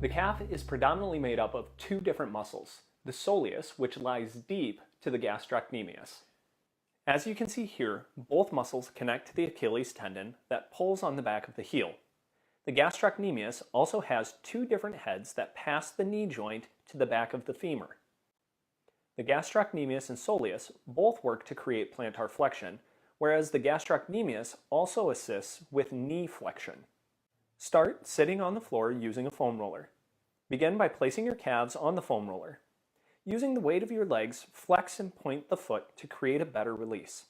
The calf is predominantly made up of two different muscles, the soleus, which lies deep to the gastrocnemius. As you can see here, both muscles connect to the Achilles tendon that pulls on the back of the heel. The gastrocnemius also has two different heads that pass the knee joint to the back of the femur. The gastrocnemius and soleus both work to create plantar flexion, whereas the gastrocnemius also assists with knee flexion. Start sitting on the floor using a foam roller. Begin by placing your calves on the foam roller. Using the weight of your legs, flex and point the foot to create a better release.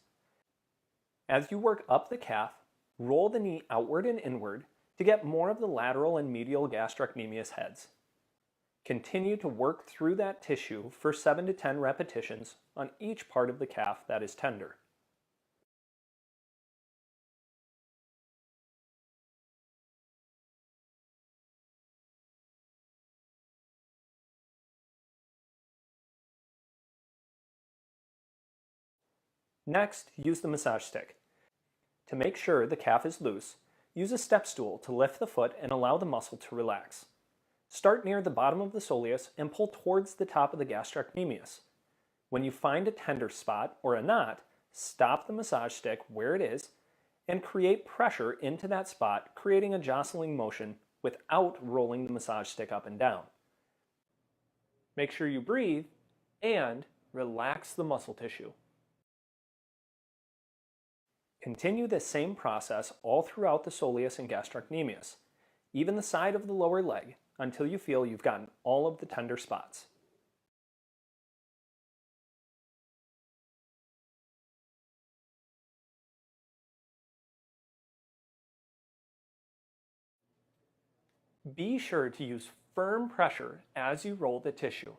As you work up the calf, roll the knee outward and inward to get more of the lateral and medial gastrocnemius heads. Continue to work through that tissue for 7 to 10 repetitions on each part of the calf that is tender. Next, use the massage stick. To make sure the calf is loose, use a step stool to lift the foot and allow the muscle to relax. Start near the bottom of the soleus and pull towards the top of the gastrocnemius. When you find a tender spot or a knot, stop the massage stick where it is and create pressure into that spot, creating a jostling motion without rolling the massage stick up and down. Make sure you breathe and relax the muscle tissue. Continue this same process all throughout the soleus and gastrocnemius, even the side of the lower leg, until you feel you've gotten all of the tender spots. Be sure to use firm pressure as you roll the tissue.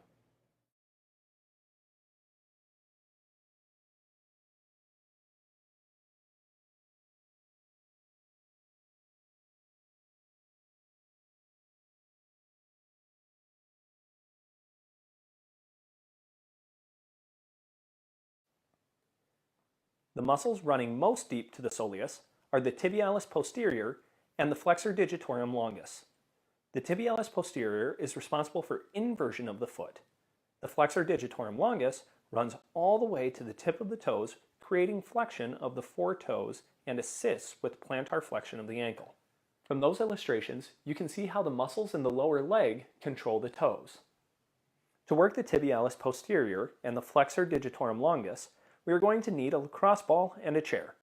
The muscles running most deep to the soleus are the tibialis posterior and the flexor digitorum longus. The tibialis posterior is responsible for inversion of the foot. The flexor digitorum longus runs all the way to the tip of the toes, creating flexion of the four toes and assists with plantar flexion of the ankle. From those illustrations, you can see how the muscles in the lower leg control the toes. To work the tibialis posterior and the flexor digitorum longus, we are going to need a lacrosse ball and a chair.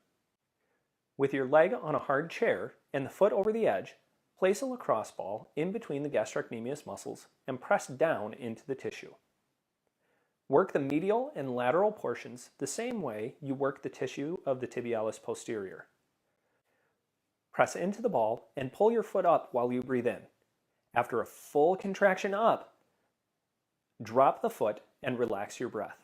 With your leg on a hard chair and the foot over the edge, place a lacrosse ball in between the gastrocnemius muscles and press down into the tissue. Work the medial and lateral portions the same way you work the tissue of the tibialis posterior. Press into the ball and pull your foot up while you breathe in. After a full contraction up, drop the foot and relax your breath.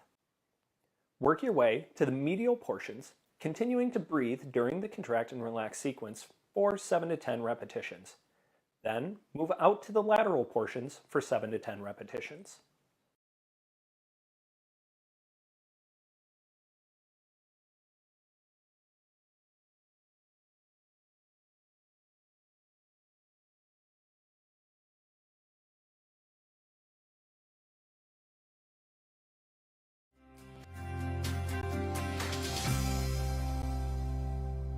Work your way to the medial portions, continuing to breathe during the contract and relax sequence for 7 to 10 repetitions. Then move out to the lateral portions for 7 to 10 repetitions.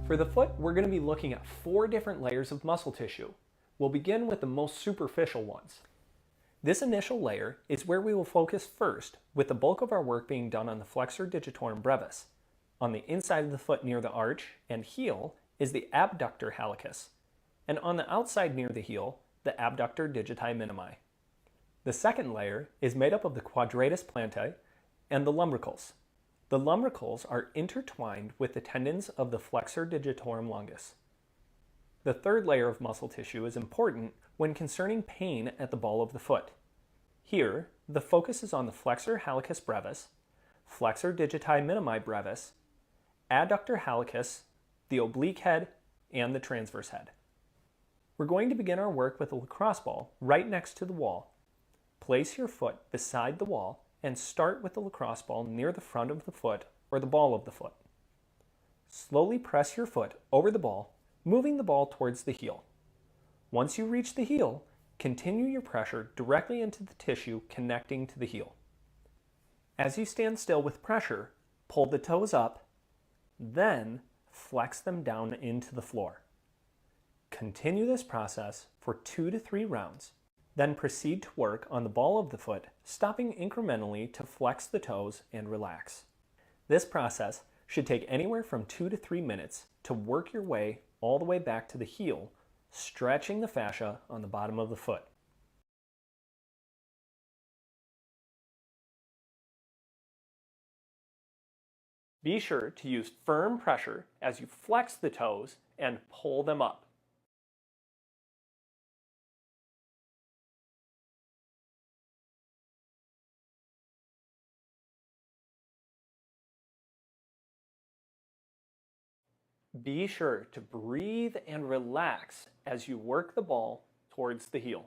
For the foot, we're going to be looking at 4 different layers of muscle tissue. We'll begin with the most superficial ones. This initial layer is where we will focus first, with the bulk of our work being done on the flexor digitorum brevis. On the inside of the foot near the arch and heel is the abductor hallucis, and on the outside near the heel, the abductor digiti minimi. The second layer is made up of the quadratus plantae and the lumbricals. The lumbricals are intertwined with the tendons of the flexor digitorum longus. The third layer of muscle tissue is important when concerning pain at the ball of the foot. Here, the focus is on the flexor hallucis brevis, flexor digiti minimi brevis, adductor hallucis, the oblique head, and the transverse head. We're going to begin our work with a lacrosse ball right next to the wall. Place your foot beside the wall and start with the lacrosse ball near the front of the foot or the ball of the foot. Slowly press your foot over the ball, moving the ball towards the heel. Once you reach the heel, Continue your pressure directly into the tissue connecting to the heel. As you stand still with pressure, pull the toes up, then flex them down into the floor. Continue this process for 2 to 3 rounds. Then proceed to work on the ball of the foot, stopping incrementally to flex the toes and relax. This process should take anywhere from 2 to 3 minutes to work your way all the way back to the heel, stretching the fascia on the bottom of the foot. Be sure to use firm pressure as you flex the toes and pull them up. Be sure to breathe and relax as you work the ball towards the heel.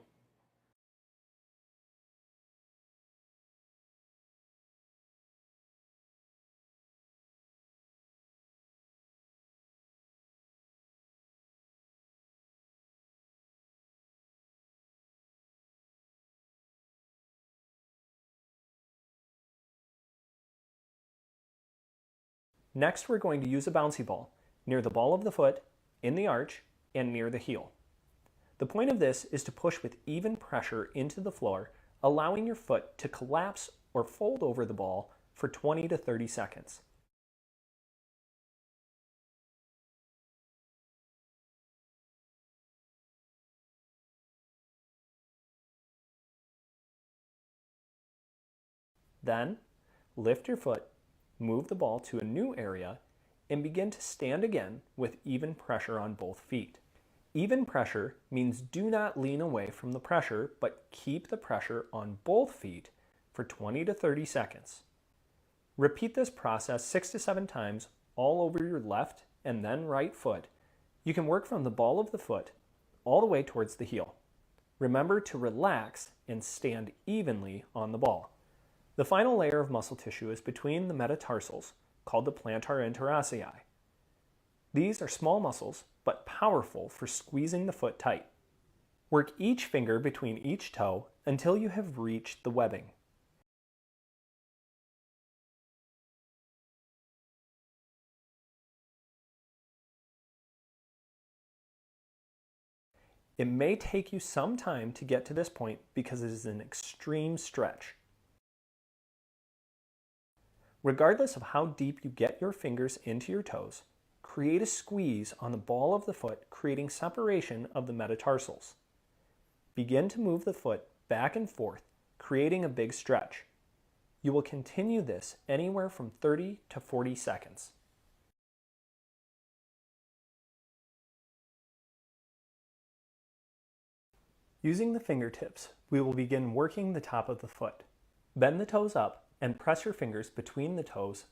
Next, we're going to use a bouncy ball near the ball of the foot, in the arch, and near the heel. The point of this is to push with even pressure into the floor, allowing your foot to collapse or fold over the ball for 20 to 30 seconds. Then, lift your foot, move the ball to a new area, and begin to stand again with even pressure on both feet. Even pressure means do not lean away from the pressure, but keep the pressure on both feet for 20 to 30 seconds. Repeat this process 6 to 7 times all over your left and then right foot. You can work from the ball of the foot all the way towards the heel. Remember to relax and stand evenly on the ball. The final layer of muscle tissue is between the metatarsals, called the plantar interossei. These are small muscles, but powerful for squeezing the foot tight. Work each finger between each toe until you have reached the webbing. It may take you some time to get to this point because it is an extreme stretch. Regardless of how deep you get your fingers into your toes, create a squeeze on the ball of the foot, creating separation of the metatarsals. Begin to move the foot back and forth, creating a big stretch. You will continue this anywhere from 30 to 40 seconds. Using the fingertips, we will begin working the top of the foot. Bend the toes up and press your fingers between the toes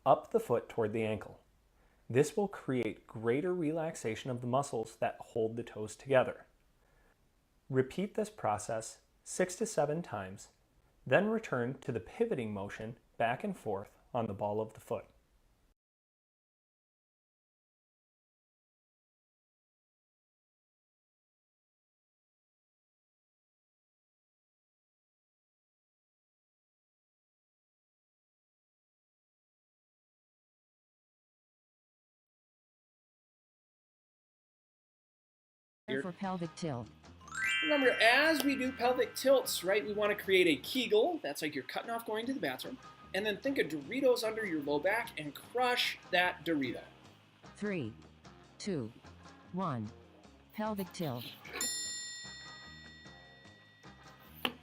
up the foot toward the ankle. This will create greater relaxation of the muscles that hold the toes together. Repeat this process 6 to 7 times, then return to the pivoting motion back and forth on the ball of the foot. For pelvic tilt. Remember, as we do pelvic tilts, right, we want to create a Kegel. That's like you're cutting off going to the bathroom. And then think of Doritos under your low back and crush that Dorito. 3, 2, 1. Pelvic tilt.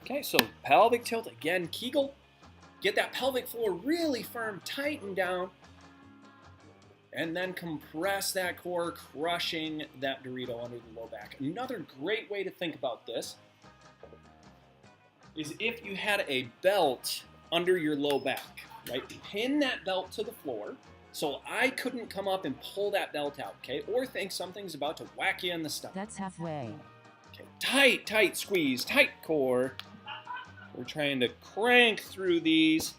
Okay, so pelvic tilt again, Kegel. Get that pelvic floor really firm, tighten down. And then compress that core, crushing that Dorito under the low back. Another great way to think about this is if you had a belt under your low back, right? Pin that belt to the floor so I couldn't come up and pull that belt out, okay? Or think something's about to whack you in the stomach. That's halfway. Okay, tight, tight squeeze, tight core. We're trying to crank through these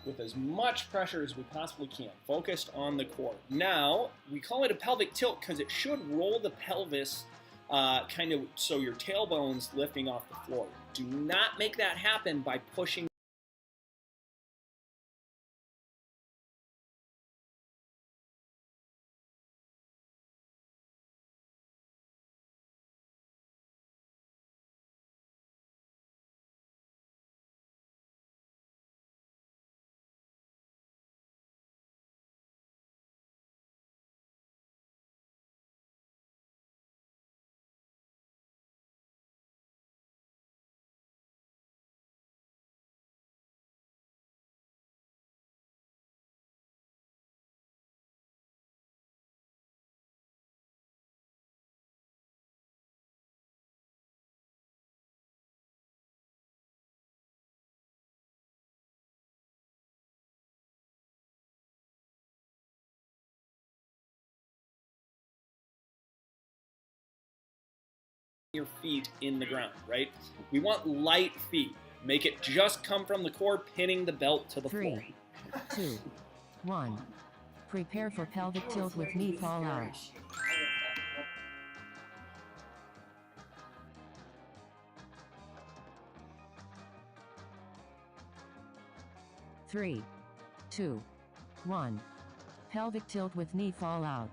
with as much pressure as we possibly can, focused on the core. Now, we call it a pelvic tilt because it should roll the pelvis kind of so your tailbone's lifting off the floor. Do not make that happen by pushing your feet in the ground, right? We want light feet. Make it just come from the core, pinning the belt to the floor. 3, 2, 1. Prepare for pelvic tilt with knee fall out. 3, 2, 1. Pelvic tilt with knee fall out.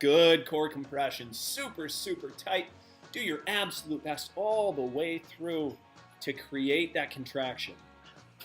Good core compression, super, super tight. Do your absolute best all the way through to create that contraction.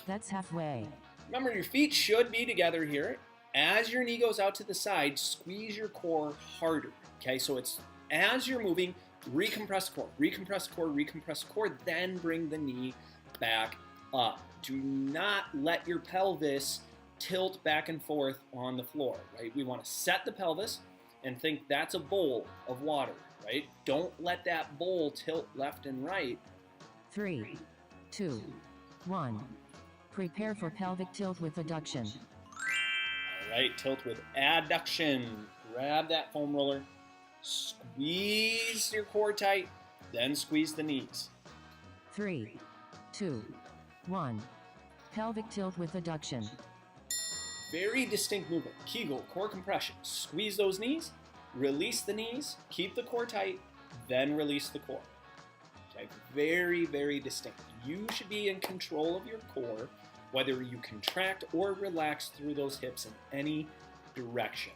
That's halfway. Remember, your feet should be together here. As your knee goes out to the side, squeeze your core harder. Okay, so it's as you're moving, recompress the core, recompress the core, recompress the core, then bring the knee back up. Do not let your pelvis tilt back and forth on the floor, right? We want to set the pelvis and think that's a bowl of water, right? Don't let that bowl tilt left and right. 3, 2, 1. Prepare for pelvic tilt with adduction. All right, tilt with adduction. Grab that foam roller, squeeze your core tight, then squeeze the knees. 3, 2, 1. Pelvic tilt with adduction. Very distinct movement. Kegel, core compression. Squeeze those knees, release the knees, keep the core tight, then release the core. Okay, very, very distinct. You should be in control of your core, whether you contract or relax through those hips in any direction.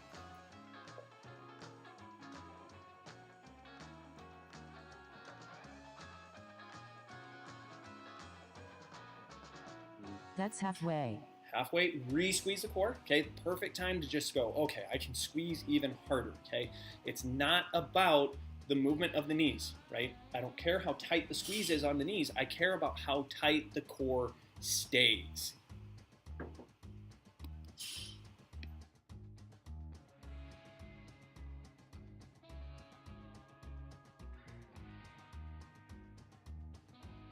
That's halfway. Halfway, re-squeeze the core. Okay, perfect time to just go, okay, I can squeeze even harder, okay? It's not about the movement of the knees, right? I don't care how tight the squeeze is on the knees. I care about how tight the core stays.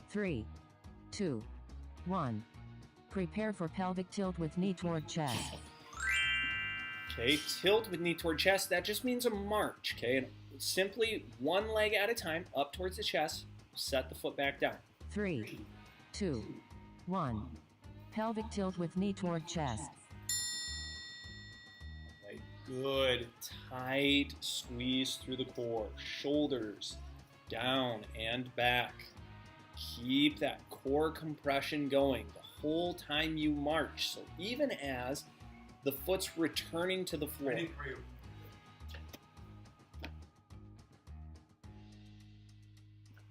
Three, 2, 1. Prepare for pelvic tilt with knee toward chest. Okay, tilt with knee toward chest. That just means a march, okay? And simply one leg at a time, up towards the chest, set the foot back down. 3, 2, 1. Pelvic tilt with knee toward chest. Right, good, tight squeeze through the core. Shoulders down and back. Keep that core compression going the whole time you march. So even as the foot's returning to the floor. Ready for you.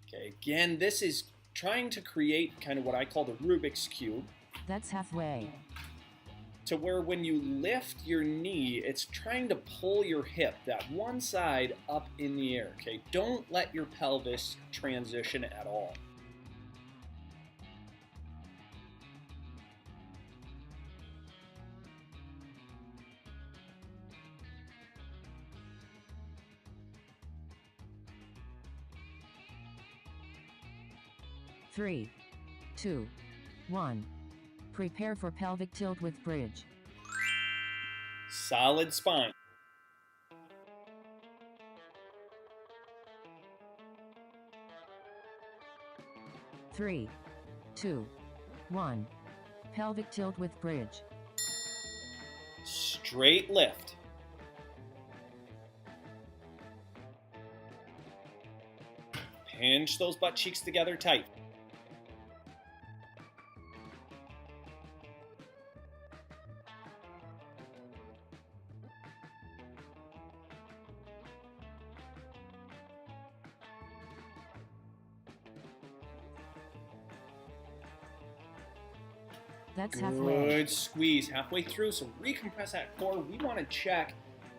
Okay, again, this is trying to create kind of what I call the Rubik's Cube, That's halfway. to where when you lift your knee, it's trying to pull your hip, that one side, up in the air, okay? Don't let your pelvis transition at all. Three, 2, 1. Prepare for pelvic tilt with bridge. Solid spine. 3, 2, 1. Pelvic tilt with bridge. Straight lift. Pinch those butt cheeks together tight. That's halfway. Good squeeze halfway through. So recompress that core. We want to check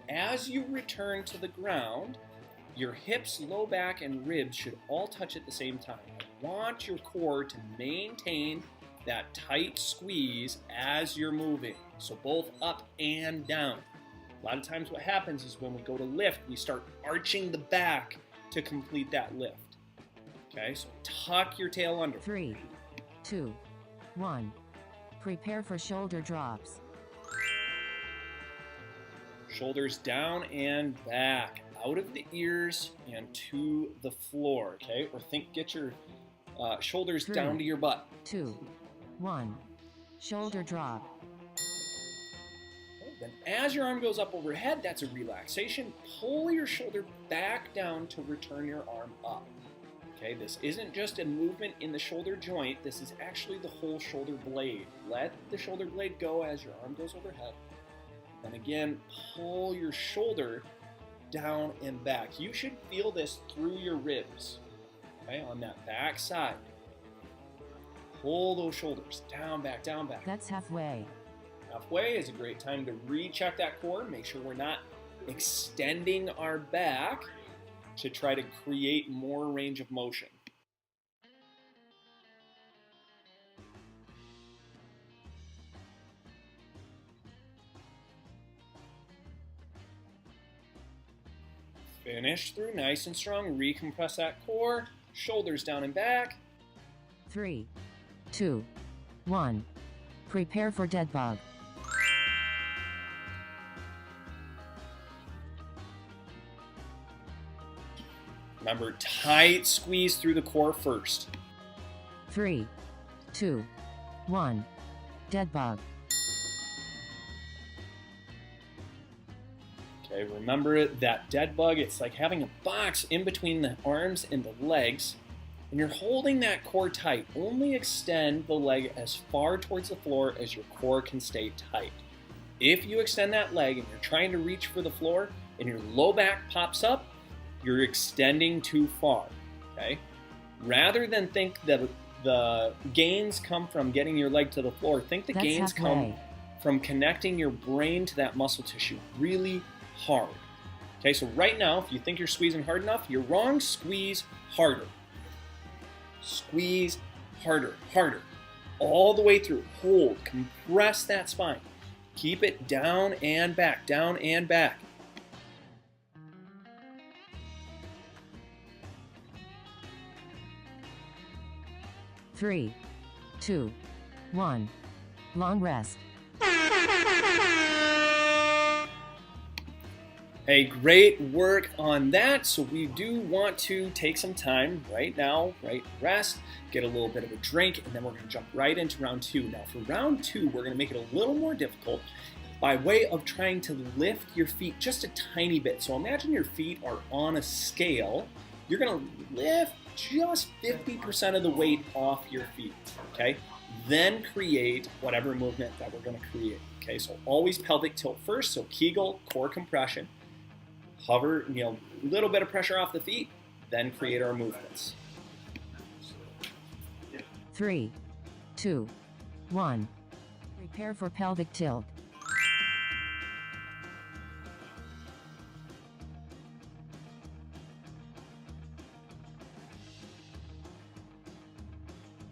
as you return to the ground, your hips, low back, and ribs should all touch at the same time. I want your core to maintain that tight squeeze as you're moving. So both up and down. A lot of times what happens is when we go to lift, we start arching the back to complete that lift. Okay, so tuck your tail under. 3, 2, 1. Prepare for shoulder drops. Shoulders down and back, out of the ears and to the floor, okay? Or get your shoulders 3, down to your butt. 2, 1. Shoulder drop. Then as your arm goes up overhead, that's a relaxation. Pull your shoulder back down to return your arm up. Okay, this isn't just a movement in the shoulder joint, this is actually the whole shoulder blade. Let the shoulder blade go as your arm goes overhead. And again, pull your shoulder down and back. You should feel this through your ribs, okay, on that back side. Pull those shoulders down, back, down, back. That's halfway. Halfway is a great time to recheck that core, make sure we're not extending our back to try to create more range of motion. Finish through nice and strong. Recompress that core. Shoulders down and back. 3, 2, 1. Prepare for dead bug. Remember, tight squeeze through the core first. 3, 2, 1. Dead bug. Okay, remember that dead bug, it's like having a box in between the arms and the legs, and you're holding that core tight. Only extend the leg as far towards the floor as your core can stay tight. If you extend that leg and you're trying to reach for the floor and your low back pops up, you're extending too far, okay? Rather than think that the gains come from getting your leg to the floor, think the That's gains halfway. come from connecting your brain to that muscle tissue really hard. Okay, so right now, if you think you're squeezing hard enough, you're wrong. Squeeze harder. Squeeze harder, harder. All the way through. Hold, compress that spine. Keep it down and back, down and back. Three, 2, 1. Long rest. Hey, great work on that. So we do want to take some time right now, right? Rest, get a little bit of a drink, and then we're going to jump right into round 2. Now for round 2, we're going to make it a little more difficult by way of trying to lift your feet just a tiny bit. So imagine your feet are on a scale. You're going to lift just 50% of the weight off your feet, okay? Then create whatever movement that we're going to create, okay? So always pelvic tilt first, so Kegel, core compression. Hover, a little bit of pressure off the feet, then create our movements. 3, 2, 1. Prepare for pelvic tilt.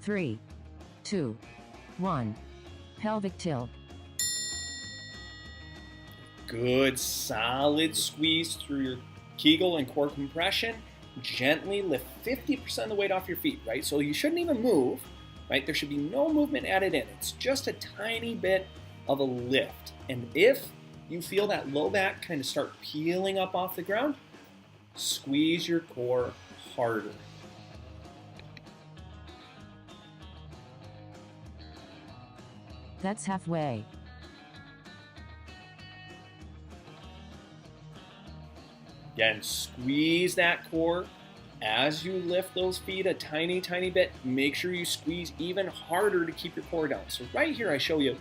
Three, 2, 1. Pelvic tilt. Good, solid squeeze through your Kegel and core compression. Gently lift 50% of the weight off your feet, right? So you shouldn't even move, right? There should be no movement added in. It's just a tiny bit of a lift. And if you feel that low back kind of start peeling up off the ground, squeeze your core harder. That's halfway. Again, squeeze that core. As you lift those feet a tiny, tiny bit, make sure you squeeze even harder to keep your core down. So right here, I show you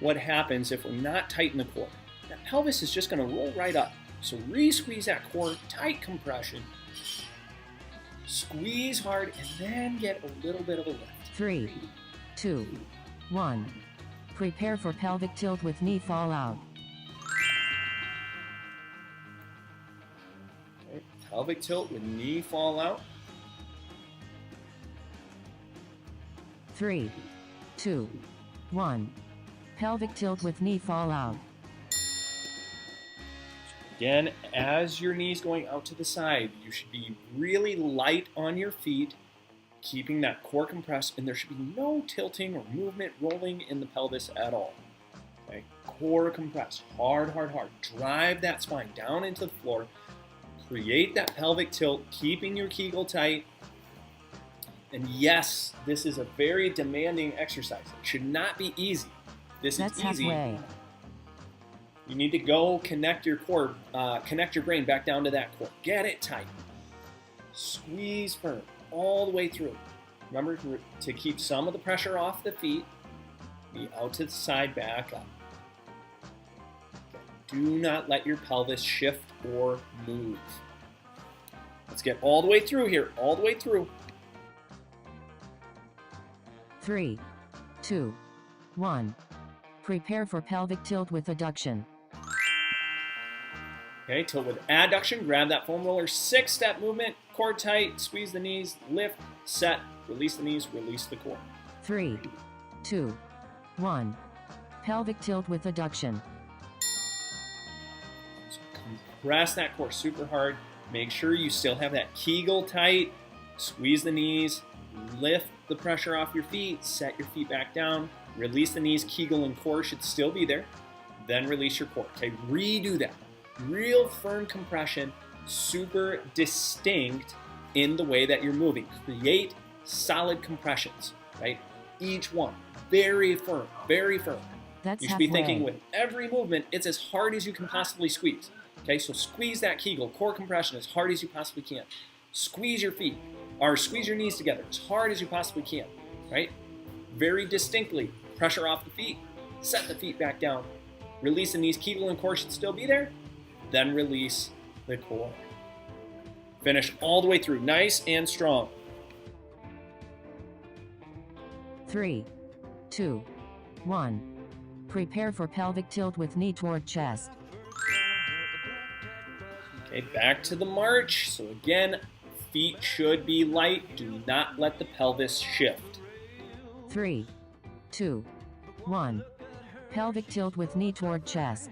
what happens if we're not tight in the core. That pelvis is just gonna roll right up. So re-squeeze that core, tight compression. Squeeze hard, and then get a little bit of a lift. 3, 2, 1. Prepare for pelvic tilt with knee fall out. Okay. Pelvic tilt with knee fall out. 3, 2, 1. Pelvic tilt with knee fall out. Again, as your knee's going out to the side, you should be really light on your feet, keeping that core compressed, and there should be no tilting or movement rolling in the pelvis at all. Okay? Core compressed, hard, hard, hard. Drive that spine down into the floor. Create that pelvic tilt, keeping your Kegel tight. And yes, this is a very demanding exercise. It should not be easy. This That's is easy. halfway. You need to go connect your core, connect your brain back down to that core. Get it tight. Squeeze firm all the way through. Remember to keep some of the pressure off the feet. Be out to the side, back up. Do not let your pelvis shift or move. Let's get all the way through here, all the way through. 3, 2, 1. Prepare for pelvic tilt with adduction. Okay, tilt with adduction, grab that foam roller, 6-step movement, core tight, squeeze the knees, lift, set, release the knees, release the core. 3, 2, 1. Pelvic tilt with adduction. So compress that core super hard. Make sure you still have that Kegel tight. Squeeze the knees, lift the pressure off your feet, set your feet back down, release the knees, Kegel and core should still be there. Then release your core. Okay, redo that. Real firm compression, super distinct in the way that you're moving. Create solid compressions, right? Each one, very firm, very firm. That's You should be halfway. thinking with every movement, it's as hard as you can possibly squeeze. Okay, so squeeze that Kegel, core compression as hard as you possibly can. Squeeze your feet, or squeeze your knees together as hard as you possibly can, right? Very distinctly, pressure off the feet, set the feet back down, release the knees, Kegel and core should still be there, then release the core. Finish all the way through, nice and strong. 3, 2, 1. Prepare for pelvic tilt with knee toward chest. Okay, back to the march. So again, feet should be light. Do not let the pelvis shift. 3, 2, 1. Pelvic tilt with knee toward chest.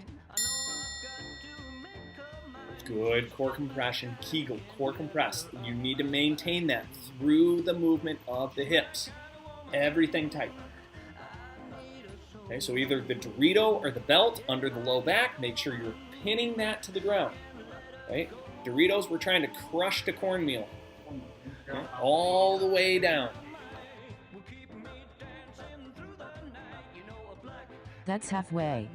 Good core compression, Kegel, core compressed. You need to maintain that through the movement of the hips. Everything tight. Okay, so either the Dorito or the belt under the low back, make sure you're pinning that to the ground. Right? Doritos, we're trying to crush the cornmeal. Okay, all the way down. That's halfway.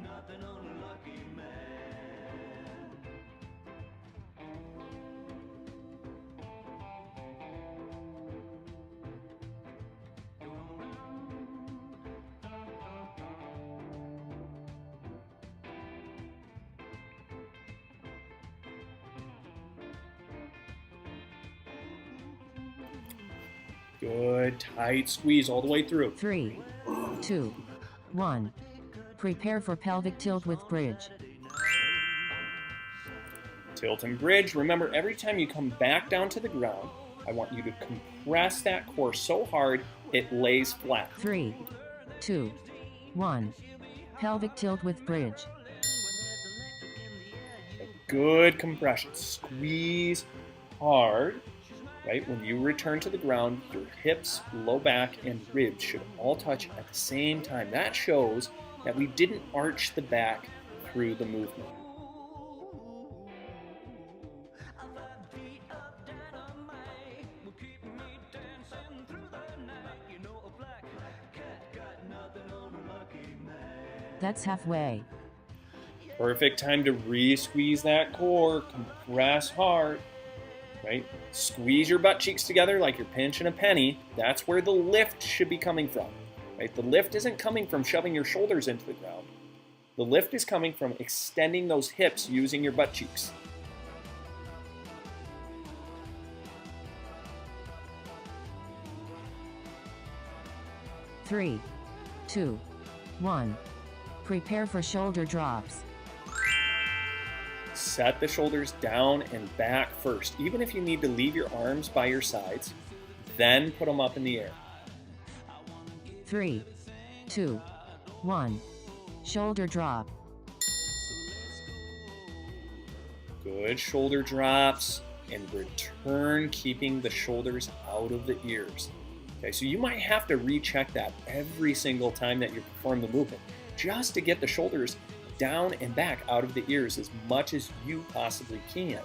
Good, tight squeeze all the way through. 3, 2, 1. Prepare for pelvic tilt with bridge. Tilt and bridge. Remember, every time you come back down to the ground, I want you to compress that core so hard it lays flat. 3, 2, 1. Pelvic tilt with bridge. Good compression. Squeeze hard. Right? When you return to the ground, your hips, low back, and ribs should all touch at the same time. That shows that we didn't arch the back through the movement. That's halfway. Perfect time to re-squeeze that core, compress hard, right? Squeeze your butt cheeks together like you're pinching a penny. That's where the lift should be coming from, right? The lift isn't coming from shoving your shoulders into the ground. The lift is coming from extending those hips using your butt cheeks. Three, 2, 1. Prepare for shoulder drops. Set the shoulders down and back first, even if you need to leave your arms by your sides, then put them up in the air. 3, 2, 1. Shoulder drop. Good shoulder drops and return, keeping the shoulders out of the ears. Okay, so you might have to recheck that every single time that you perform the movement, just to get the shoulders down and back out of the ears as much as you possibly can,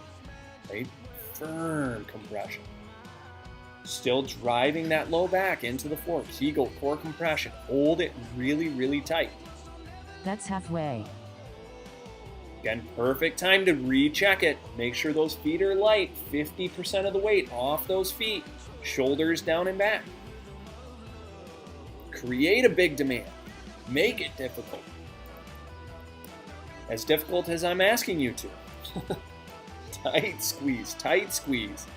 right? Firm compression. Still driving that low back into the floor. Kegel core compression. Hold it really, really tight. That's halfway. Again, perfect time to recheck it. Make sure those feet are light. 50% of the weight off those feet. Shoulders down and back. Create a big demand. Make it difficult. As difficult as I'm asking you to. Tight squeeze, tight squeeze.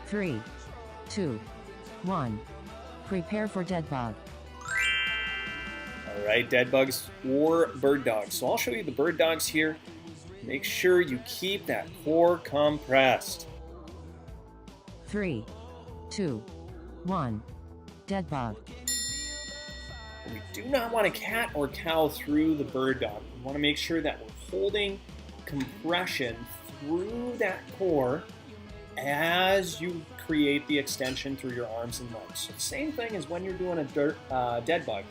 Three, 2, 1. Prepare for dead bug. All right, dead bugs or bird dogs. So I'll show you the bird dogs here. Make sure you keep that core compressed. 3, 2, 1. Dead bug. We do not want to cat or cow through the bird dog. We want to make sure that we're holding compression through that core as you create the extension through your arms and legs. So the same thing as when you're doing a dead bug.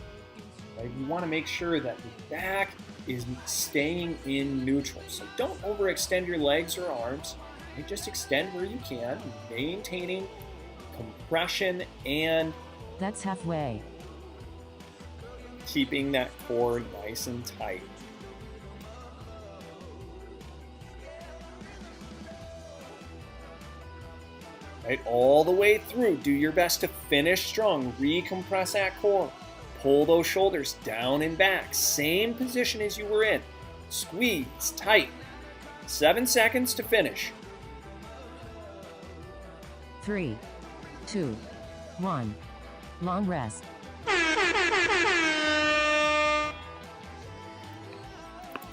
Right? You want to make sure that the back is staying in neutral. So don't overextend your legs or arms. Right? Just extend where you can, maintaining compression and That's halfway. keeping that core nice and tight. Right, all the way through. Do your best to finish strong. Recompress that core. Pull those shoulders down and back. Same position as you were in. Squeeze tight. 7 seconds to finish. 3, 2, 1. Long rest.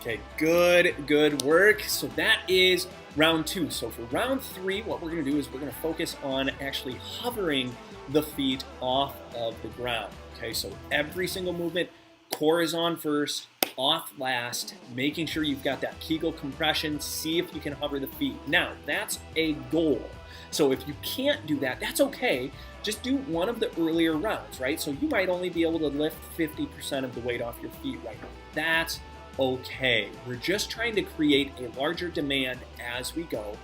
Okay, good work. So that is round 2. So for round 3, what we're going to do is we're going to focus on actually hovering the feet off of the ground. Okay, so every single movement, core is on first, off last, making sure you've got that Kegel compression. See if you can hover the feet. Now, that's a goal. So if you can't do that, that's okay. Just do one of the earlier rounds, right? So you might only be able to lift 50% of the weight off your feet right now. That's okay. We're just trying to create a larger demand as we go.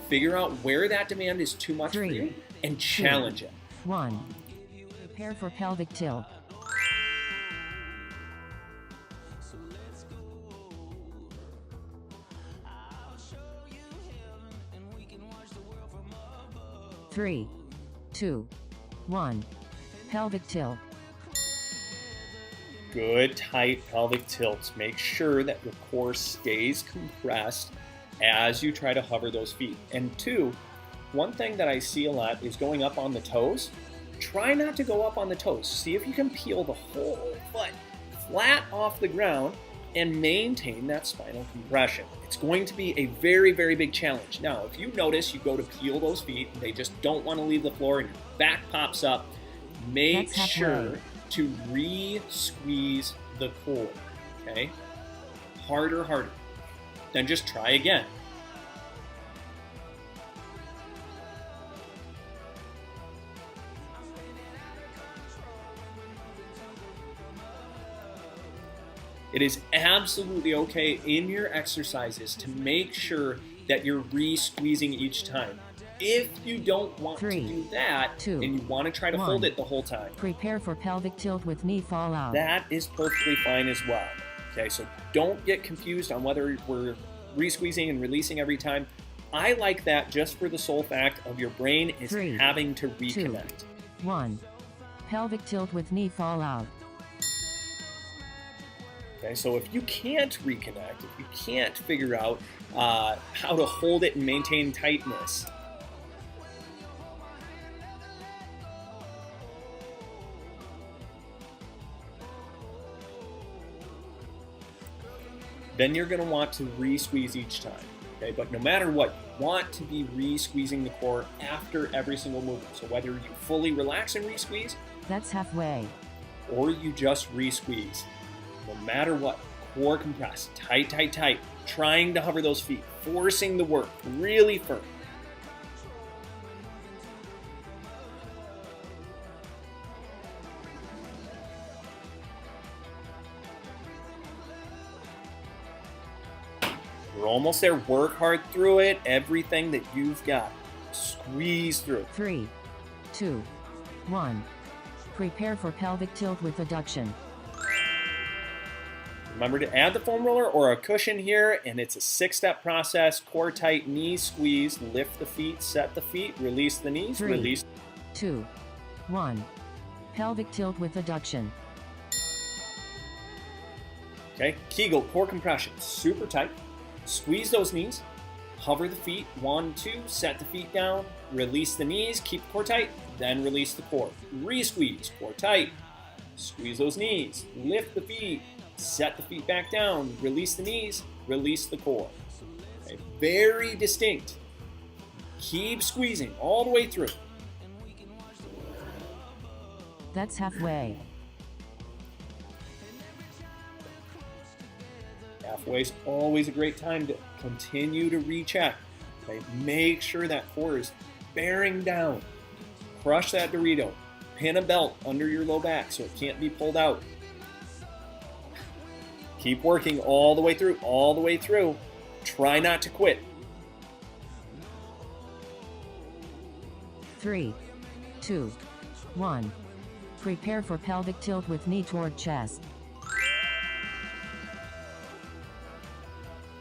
Figure out where that demand is too much for you and challenge it. 1. Prepare for pelvic tilt. Three, 2, 1. Pelvic tilt. Good tight pelvic tilts. Make sure that your core stays compressed as you try to hover those feet. And 2, one thing that I see a lot is going up on the toes. Try not to go up on the toes. See if you can peel the whole foot flat off the ground and maintain that spinal compression. It's going to be a very, very big challenge. Now, if you notice you go to peel those feet and they just don't want to leave the floor and your back pops up, make sure to re-squeeze the core, okay? Harder. Then just try again. It is absolutely okay in your exercises to make sure that you're re-squeezing each time. If you don't want to 3, do that, 2, and you want to try to 1. hold it the whole time, Prepare for pelvic tilt with knee fall out. that is perfectly fine as well. Okay, so don't get confused on whether we're re-squeezing and releasing every time. I like that just for the sole fact of your brain is 3, having to 2, reconnect. 1. Pelvic tilt with knee fall out. Okay, so if you can't reconnect, if you can't figure out how to hold it and maintain tightness, then you're going to want to re-squeeze each time. Okay, but no matter what, you want to be re-squeezing the core after every single movement. So whether you fully relax and re-squeeze, That's halfway. or you just re-squeeze, no matter what, core compressed, tight, tight, tight, trying to hover those feet, forcing the work really firm. You're almost there. Work hard through it. Everything that you've got. Squeeze through. 3, 2, 1. Prepare for pelvic tilt with adduction. Remember to add the foam roller or a cushion here, and it's a 6-step process. Core tight, knees squeeze, lift the feet, set the feet, release the knees, 3, release. 2, 1. Pelvic tilt with adduction. Okay, Kegel, core compression, super tight. Squeeze those knees, hover the feet, 1, 2, set the feet down, release the knees, keep the core tight, then release the core. Re-squeeze, core tight, squeeze those knees, lift the feet, set the feet back down, release the knees, release the core. Okay, very distinct. Keep squeezing all the way through. That's halfway. Halfway is always a great time to continue to recheck. Okay? Make sure that core is bearing down. Crush that Dorito. Pin a belt under your low back so it can't be pulled out. Keep working all the way through, all the way through. Try not to quit. 3, 2, 1. Prepare for pelvic tilt with knee toward chest.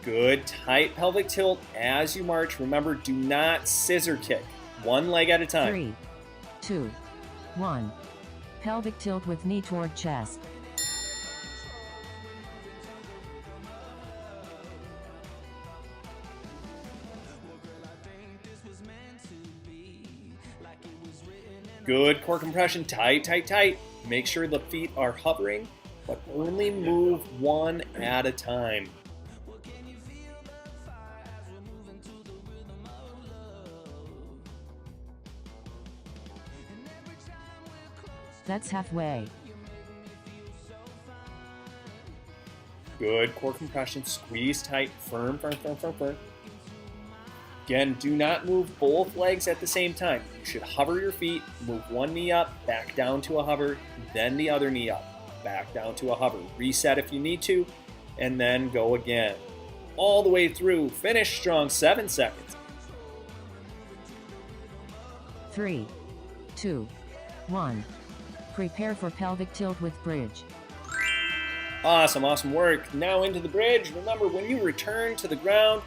Good, tight pelvic tilt as you march. Remember, do not scissor kick. One leg at a time. 3, 2, 1. Pelvic tilt with knee toward chest. Good core compression, tight, tight, tight. Make sure the feet are hovering, but only move one at a time. That's halfway. Good core compression, squeeze tight, firm, firm, firm, firm, firm. Again, do not move both legs at the same time. You should hover your feet, move one knee up, back down to a hover, then the other knee up, back down to a hover. Reset if you need to, and then go again. All the way through. Finish strong, 7 seconds. 3, 2, 1. Prepare for pelvic tilt with bridge. Awesome, awesome work. Now into the bridge. Remember, when you return to the ground,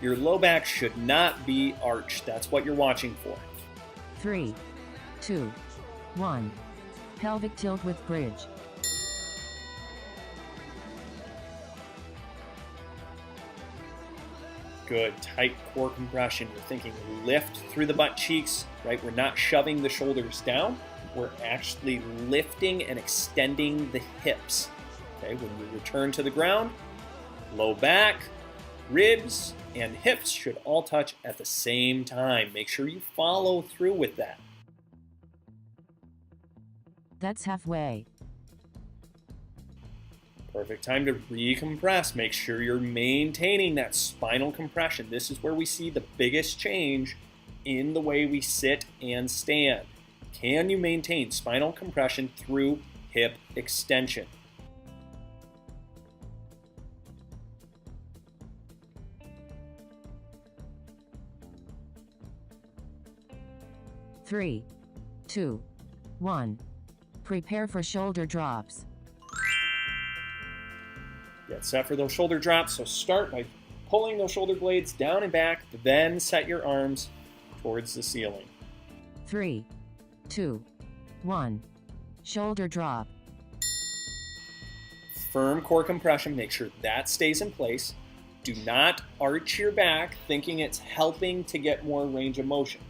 your low back should not be arched. That's what you're watching for. 3, 2, 1. Pelvic tilt with bridge. Good, tight core compression. You're thinking lift through the butt cheeks, right? We're not shoving the shoulders down. We're actually lifting and extending the hips. Okay, when you return to the ground, low back, ribs, and hips should all touch at the same time. Make sure you follow through with that. That's halfway. Perfect time to recompress. Make sure you're maintaining that spinal compression. This is where we see the biggest change in the way we sit and stand. Can you maintain spinal compression through hip extension? 3, 2, 1. Prepare for shoulder drops. Get set for those shoulder drops. So start by pulling those shoulder blades down and back, then set your arms towards the ceiling. 3, 2, 1. Shoulder drop. Firm core compression, make sure that stays in place. Do not arch your back thinking it's helping to get more range of motion.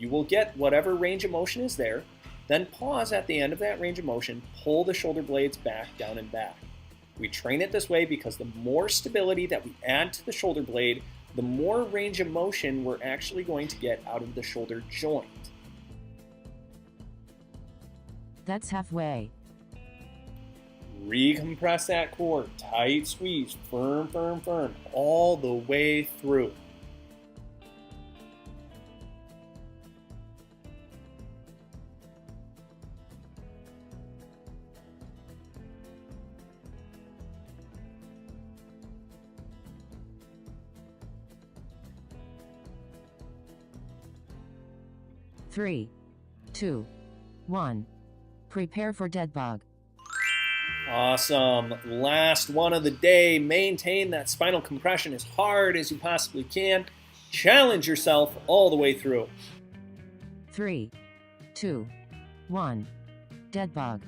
You will get whatever range of motion is there, then pause at the end of that range of motion, pull the shoulder blades back, down and back. We train it this way because the more stability that we add to the shoulder blade, the more range of motion we're actually going to get out of the shoulder joint. That's halfway. Recompress that core, tight squeeze, firm, firm, firm, all the way through. Three, 2, 1. Prepare for dead bug. Awesome. Last one of the day. Maintain that spinal compression as hard as you possibly can. Challenge yourself all the way through. 3, 2, 1. Dead bug.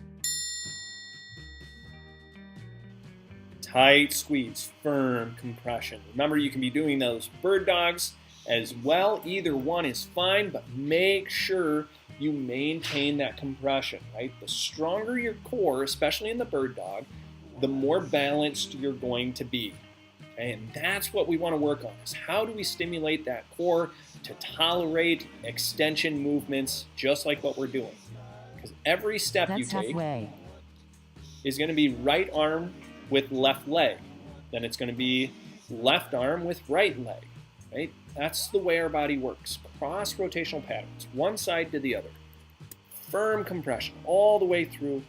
Tight squeeze, firm compression. Remember, you can be doing those bird dogs as well. Either one is fine, but make sure you maintain that compression, right? The stronger your core, especially in the bird dog, the more balanced you're going to be. And that's what we want to work on, is how do we stimulate that core to tolerate extension movements just like what we're doing. Because every step you That's take halfway. is going to be right arm with left leg. Then it's going to be left arm with right leg, right? That's the way our body works. Cross rotational patterns, one side to the other. Firm compression all the way through.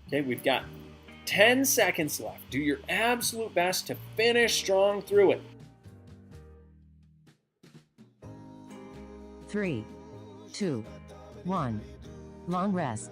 Okay, we've got 10 seconds left. Do your absolute best to finish strong through it. 3, 2, 1. Long rest.